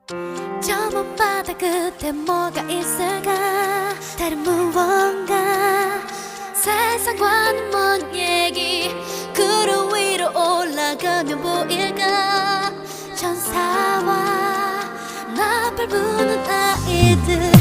저 먼바다 끝에 뭐가 있을까? 다른 무언가 세상과는 먼 얘기 구름 위로 올라가면 보일까? 천사와 나팔 부는 아이들